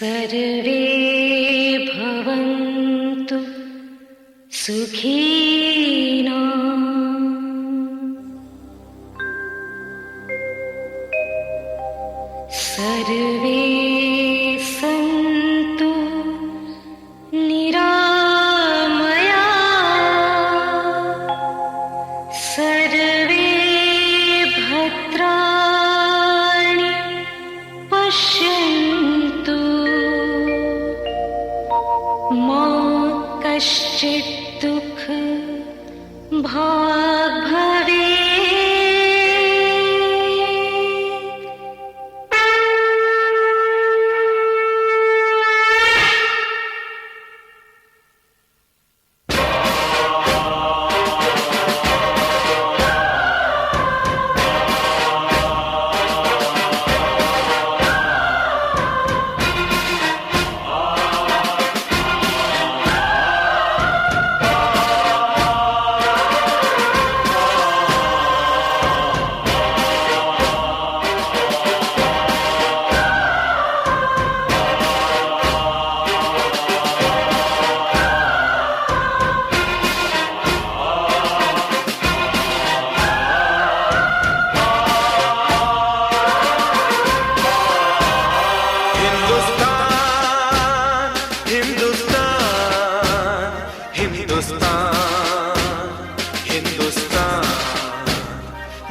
सर्वे भवन्तु सुखिनः। सर्वे सन्तु निरामयाः। सर्वे भद्राणि पश्यन्तु मा कश्चित् दुःख भाग् भवेत्।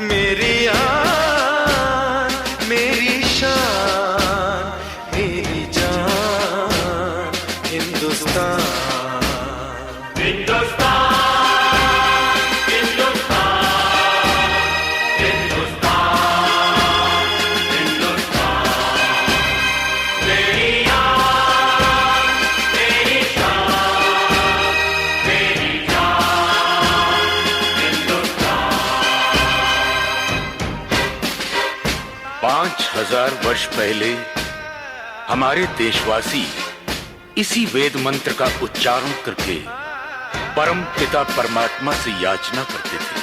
मेरी आन, मेरी शान, मेरी जान, हिंदुस्तान। पांच 5000 वर्ष पहले हमारे देशवासी इसी वेद मंत्र का उच्चारण करके परम पिता परमात्मा से याचना करते थे,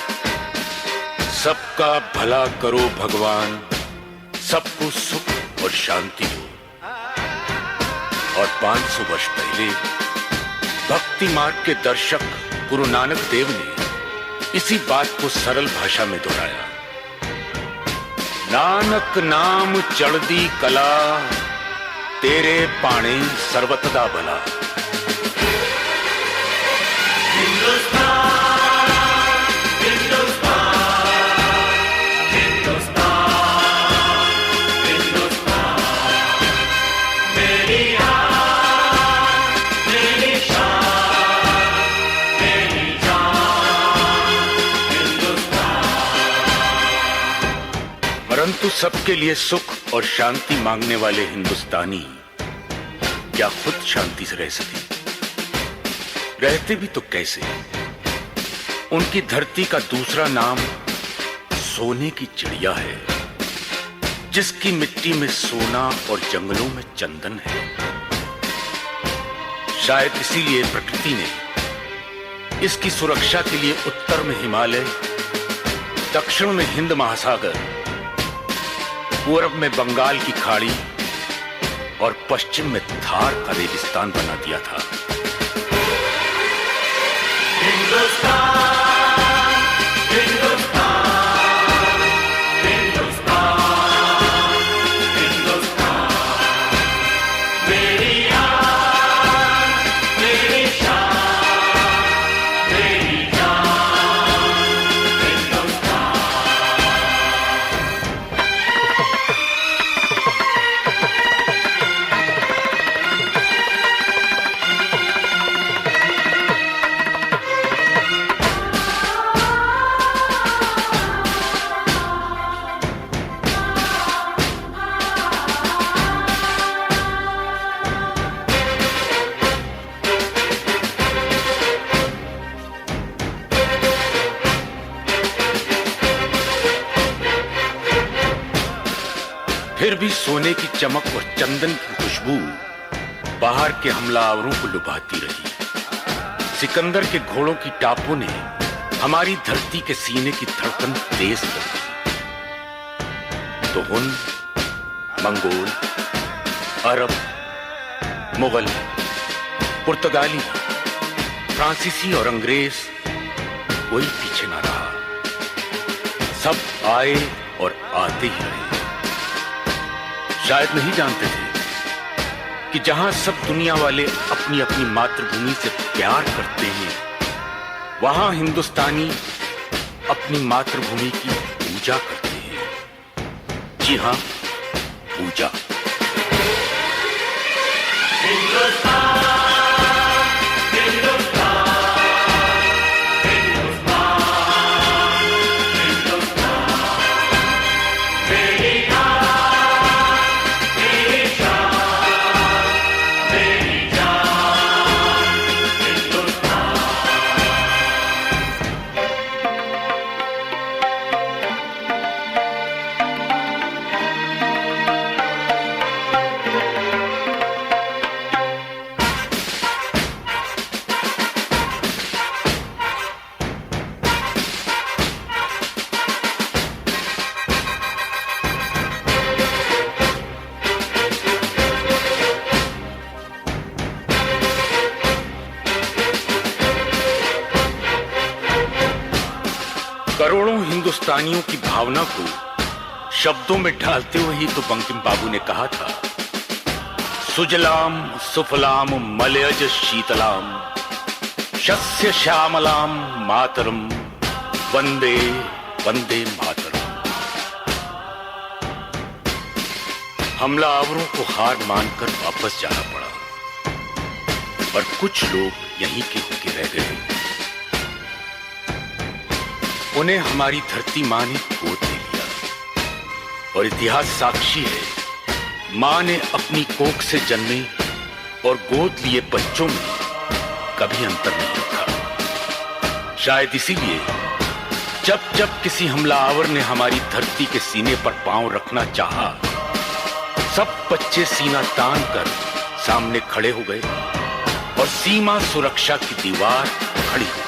सबका भला करो भगवान, सबको सुख और शांति हो। और 500 वर्ष पहले भक्ति मार्ग के दर्शक गुरु नानक देव ने इसी बात को सरल भाषा में दोहराया। नानक नाम चढ़दी कला, तेरे पाणे सर्वतदा भला। परंतु सबके लिए सुख और शांति मांगने वाले हिंदुस्तानी क्या खुद शांति से रह सके? रहते भी तो कैसे? उनकी धरती का दूसरा नाम सोने की चिड़िया है, जिसकी मिट्टी में सोना और जंगलों में चंदन है। शायद इसीलिए प्रकृति ने इसकी सुरक्षा के लिए उत्तर में हिमालय, दक्षिण में हिंद महासागर, पूर्व में बंगाल की खाड़ी और पश्चिम में थार का रेगिस्तान बना दिया था। फिर भी सोने की चमक और चंदन की खुशबू बाहर के हमलावरों को लुभाती रही। सिकंदर के घोड़ों की टापों ने हमारी धरती के सीने की धड़कन तेज कर दी। तो हुन, मंगोल, अरब, मुगल, पुर्तगाली, फ्रांसीसी और अंग्रेज कोई पीछे ना रहा। सब आए और आते ही रहे। शायद नहीं जानते थे कि जहां सब दुनिया वाले अपनी अपनी मातृभूमि से प्यार करते हैं, वहां हिंदुस्तानी अपनी मातृभूमि की पूजा करते हैं। जी हां, पूजा। करोड़ों हिंदुस्तानियों की भावना को शब्दों में ढालते हुए ही तो बंकिम बाबू ने कहा था, सुजलाम सुफलाम मलयज शीतलाम शस्य श्यामलाम मातरम वंदे वंदे मातरम। हमलावरों को हार मानकर वापस जाना पड़ा, पर कुछ लोग यहीं के होके रह गए। उन्हें हमारी धरती मां ने गोद ले लिया, और इतिहास साक्षी है, मां ने अपनी कोख से जन्मे और गोद लिए बच्चों में कभी अंतर नहीं रखा। शायद इसीलिए जब जब किसी हमलावर ने हमारी धरती के सीने पर पांव रखना चाहा, सब बच्चे सीना तान कर सामने खड़े हो गए और सीमा सुरक्षा की दीवार खड़ी हो गई।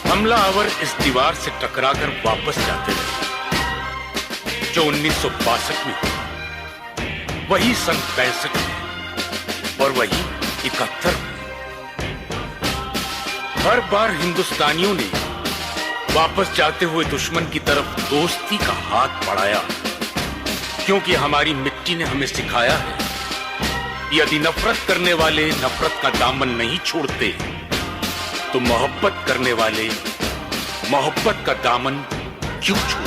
हमलावर इस दीवार से टकराकर वापस जाते रहे, जो 1962 में हुआ, वही सन 65 में और वही 71 में। हर बार हिंदुस्तानियों ने वापस जाते हुए दुश्मन की तरफ दोस्ती का हाथ बढ़ाया, क्योंकि हमारी मिट्टी ने हमें सिखाया है, यदि नफरत करने वाले नफरत का दामन नहीं छोड़ते, तो मोहब्बत करने वाले मोहब्बत का दामन क्यों छोड़ते।